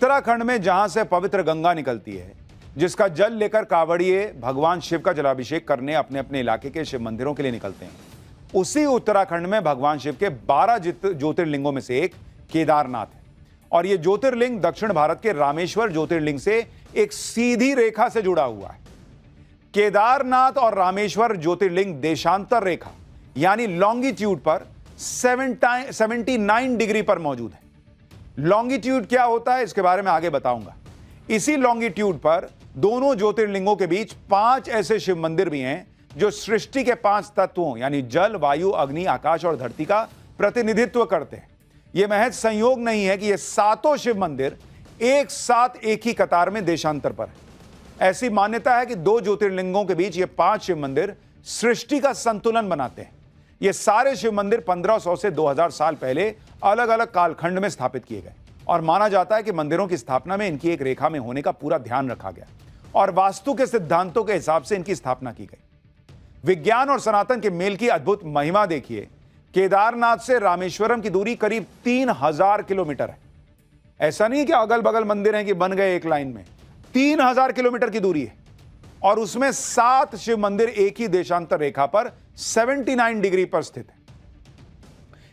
उत्तराखंड में जहां से पवित्र गंगा निकलती है, जिसका जल लेकर कांवड़िए भगवान शिव का जलाभिषेक करने अपने अपने इलाके के शिव मंदिरों के लिए निकलते हैं, उसी उत्तराखंड में भगवान शिव के 12 ज्योतिर्लिंगों में से एक केदारनाथ है। और यह ज्योतिर्लिंग दक्षिण भारत के रामेश्वर ज्योतिर्लिंग से एक सीधी रेखा से जुड़ा हुआ है। केदारनाथ और रामेश्वर ज्योतिर्लिंग देशांतर रेखा यानी लॉन्गिट्यूड पर 79 डिग्री पर मौजूद है। लॉन्गिट्यूड क्या होता है इसके बारे में आगे बताऊंगा। इसी लॉन्गिट्यूड पर दोनों ज्योतिर्लिंगों के बीच 5 ऐसे शिव मंदिर भी हैं जो सृष्टि के 5 तत्वों यानी जल, वायु, अग्नि, आकाश और धरती का प्रतिनिधित्व करते हैं। यह महज संयोग नहीं है कि ये सातों शिव मंदिर एक साथ एक ही कतार में देशांतर पर है। ऐसी मान्यता है कि 2 ज्योतिर्लिंगों के बीच ये 5 शिव मंदिर सृष्टि का संतुलन बनाते हैं। ये सारे शिव मंदिर 1500 से 2000 साल पहले अलग अलग कालखंड में स्थापित किए गए और माना जाता है कि मंदिरों की स्थापना में इनकी एक रेखा में होने का पूरा ध्यान रखा गया और वास्तु के सिद्धांतों के हिसाब से इनकी स्थापना की गई। विज्ञान और सनातन के मेल की अद्भुत महिमा देखिए। केदारनाथ से रामेश्वरम की दूरी करीब 3000 किलोमीटर है। ऐसा नहीं कि अगल बगल मंदिर हैं कि बन गए एक लाइन में, 3000 किलोमीटर की दूरी है और उसमें 7 शिव मंदिर एक ही देशांतर रेखा पर 79 डिग्री पर स्थित है।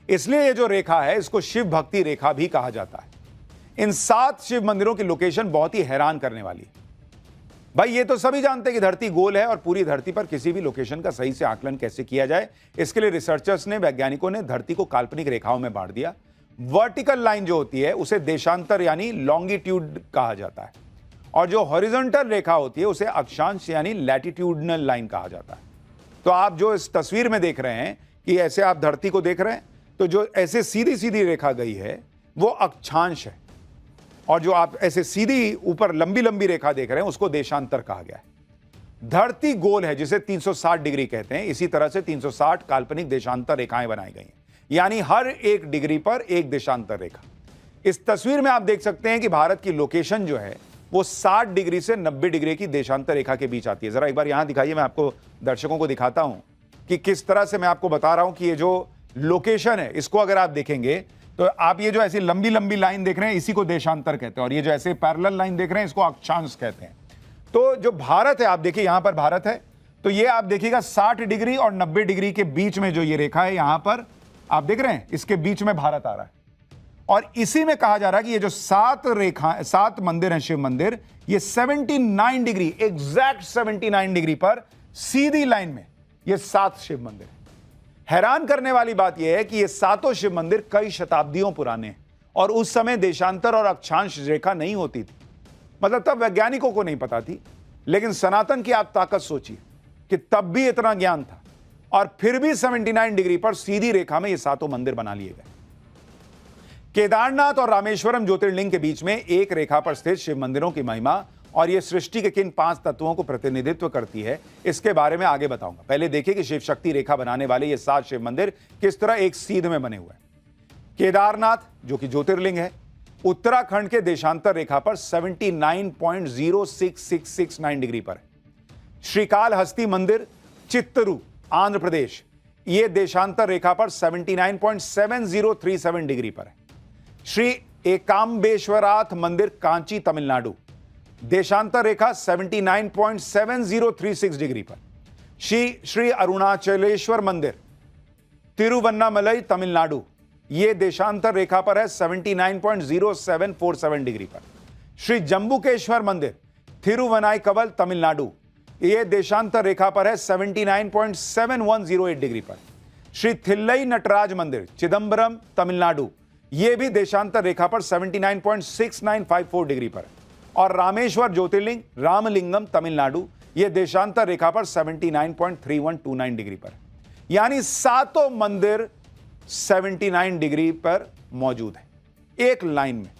इसलिए यह जो रेखा है इसको शिव भक्ति रेखा भी कहा जाता है। इन 7 शिव मंदिरों की लोकेशन बहुत ही हैरान करने वाली है। भाई ये तो सभी जानते हैं कि धरती गोल है और पूरी धरती पर किसी भी लोकेशन का सही से आकलन कैसे किया जाए, इसके लिए रिसर्चर्स ने, वैज्ञानिकों ने धरती को काल्पनिक रेखाओं में बांट दिया। वर्टिकल लाइन जो होती है उसे देशांतर यानी लॉन्गिट्यूड कहा जाता है और जो हॉरिजॉन्टल रेखा होती है उसे अक्षांश यानी लैटिट्यूडनल लाइन कहा जाता है। तो आप जो इस तस्वीर में देख रहे हैं कि ऐसे आप धरती को देख रहे हैं, तो जो ऐसे सीधी सीधी रेखा गई है वो अक्षांश है और जो आप ऐसे सीधी ऊपर लंबी लंबी रेखा देख रहे हैं उसको देशांतर कहा गया है। धरती गोल है जिसे 360 डिग्री कहते हैं। इसी तरह से 360 काल्पनिक देशांतर रेखाएं बनाई गई हैं, यानी हर एक डिग्री पर एक देशांतर रेखा। इस तस्वीर में आप देख सकते हैं कि भारत की लोकेशन जो है वो 60 डिग्री से 90 डिग्री की देशांतर रेखा के बीच आती है। जरा एक बार यहां दिखाइए, मैं आपको दर्शकों को दिखाता हूं कि किस तरह से मैं आपको बता रहा हूं कि ये जो लोकेशन है इसको अगर आप देखेंगे तो आप ये जो ऐसी लंबी लंबी लाइन देख रहे हैं इसी को देशांतर कहते हैं और ये जो ऐसे पैरेलल लाइन देख रहे हैं इसको अक्षांश कहते हैं। तो जो भारत है, आप देखिए यहां पर भारत है, तो ये आप देखिएगा 60 डिग्री और 90 डिग्री के बीच में जो ये रेखा है यहां पर आप देख रहे हैं, इसके बीच में भारत आ रहा है और इसी में कहा जा रहा है कि ये जो 7 मंदिर हैं शिव मंदिर, ये 79 डिग्री, एग्जैक्ट 79 डिग्री पर सीधी लाइन में ये 7 शिव मंदिर हैं। हैरान करने वाली बात यह है कि ये सातों शिव मंदिर कई शताब्दियों पुराने हैं और उस समय देशांतर और अक्षांश रेखा नहीं होती थी। मतलब तब वैज्ञानिकों को नहीं पता थी, लेकिन सनातन की आप ताकत सोचिए कि तब भी इतना ज्ञान था और फिर भी 79 डिग्री पर सीधी रेखा में ये सातों मंदिर बना लिए गए। केदारनाथ और रामेश्वरम ज्योतिर्लिंग के बीच में एक रेखा पर स्थित शिव मंदिरों की महिमा और यह सृष्टि के किन 5 तत्वों को प्रतिनिधित्व करती है इसके बारे में आगे बताऊंगा। पहले देखिए कि शिव शक्ति रेखा बनाने वाले ये 7 शिव मंदिर किस तरह एक सीध में बने हुए हैं। केदारनाथ जो कि ज्योतिर्लिंग है, उत्तराखंड के देशांतर रेखा पर 79.06669 डिग्री पर है। श्रीकालहस्ती मंदिर चित्तरू आंध्र प्रदेश, यह देशांतर रेखा पर 79.7037 डिग्री पर है। श्री एकाम्बेश्वराथ मंदिर कांची तमिलनाडु, देशांतर रेखा 79.7036 डिग्री पर। श्री अरुणाचलेश्वर मंदिर तिरुवन्नामलई तमिलनाडु, यह देशांतर रेखा पर है 79.0747 डिग्री पर। श्री जम्बुकेश्वर मंदिर थिरुवनाईकवल तमिलनाडु, यह देशांतर रेखा पर है 79.7108 डिग्री पर। श्री थिल्लई नटराज मंदिर चिदंबरम तमिलनाडु, यह भी देशांतर रेखा पर 79.6954 डिग्री पर। और रामेश्वर ज्योतिर्लिंग रामलिंगम तमिलनाडु, यह देशांतर रेखा पर 79.3129 डिग्री पर। यानी सातों मंदिर 79 डिग्री पर मौजूद है एक लाइन में।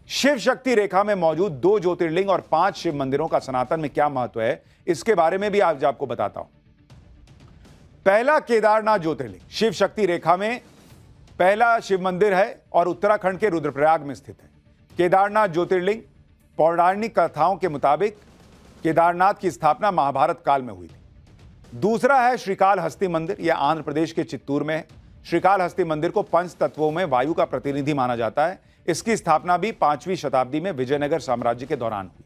शिव शक्ति रेखा में मौजूद 2 ज्योतिर्लिंग और 5 शिव मंदिरों का सनातन में क्या महत्व है इसके बारे में भी आज आपको बताता हूं। पहला केदारनाथ ज्योतिर्लिंग शिव शक्ति रेखा में पहला शिव मंदिर है और उत्तराखंड के रुद्रप्रयाग में स्थित है। केदारनाथ ज्योतिर्लिंग पौराणिक कथाओं के मुताबिक केदारनाथ की स्थापना महाभारत काल में हुई थी। दूसरा है श्रीकालहस्ती मंदिर, यह आंध्र प्रदेश के चित्तूर में है। श्रीकालहस्ती मंदिर को 5 तत्वों में वायु का प्रतिनिधि माना जाता है, इसकी स्थापना भी 5वीं शताब्दी में विजयनगर साम्राज्य के दौरान हुई।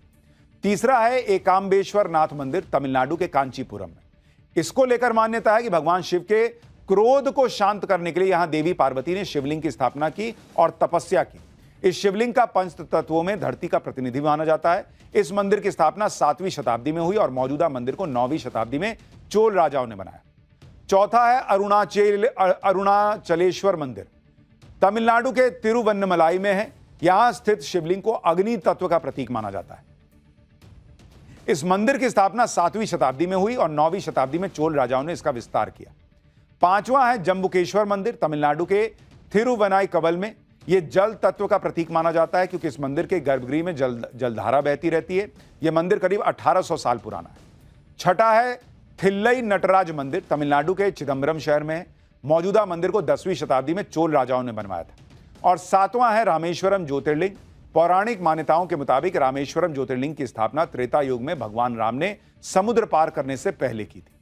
तीसरा है एकाम्बेश्वर नाथ मंदिर, तमिलनाडु के कांचीपुरम में। इसको लेकर मान्यता है कि भगवान शिव के क्रोध को शांत करने के लिए यहां देवी पार्वती ने शिवलिंग की स्थापना की और तपस्या की। इस शिवलिंग का पंच तत्वों में धरती का प्रतिनिधि माना जाता है। इस मंदिर की स्थापना 7वीं शताब्दी में हुई और मौजूदा मंदिर को 9वीं शताब्दी में चोल राजाओं ने बनाया। चौथा है अरुणाचलेश्वर मंदिर, तमिलनाडु के तिरुवन्नमलाई में है। यहां स्थित शिवलिंग को अग्नि तत्व का प्रतीक माना जाता है। इस मंदिर की स्थापना 7वीं शताब्दी में हुई और 9वीं शताब्दी में चोल राजाओं ने इसका विस्तार किया। पांचवां है जम्बुकेश्वर मंदिर, तमिलनाडु के थिरुवनाईकवल में। यह जल तत्व का प्रतीक माना जाता है क्योंकि इस मंदिर के गर्भगृह में जलधारा बहती रहती है। यह मंदिर करीब 1800 साल पुराना है। छठा है थिल्लई नटराज मंदिर, तमिलनाडु के चिदम्बरम शहर में है। मौजूदा मंदिर को 10वीं शताब्दी में चोल राजाओं ने बनवाया था। और सातवां है रामेश्वरम ज्योतिर्लिंग। पौराणिक मान्यताओं के मुताबिक रामेश्वरम ज्योतिर्लिंग की स्थापना त्रेता युग में भगवान राम ने समुद्र पार करने से पहले की थी।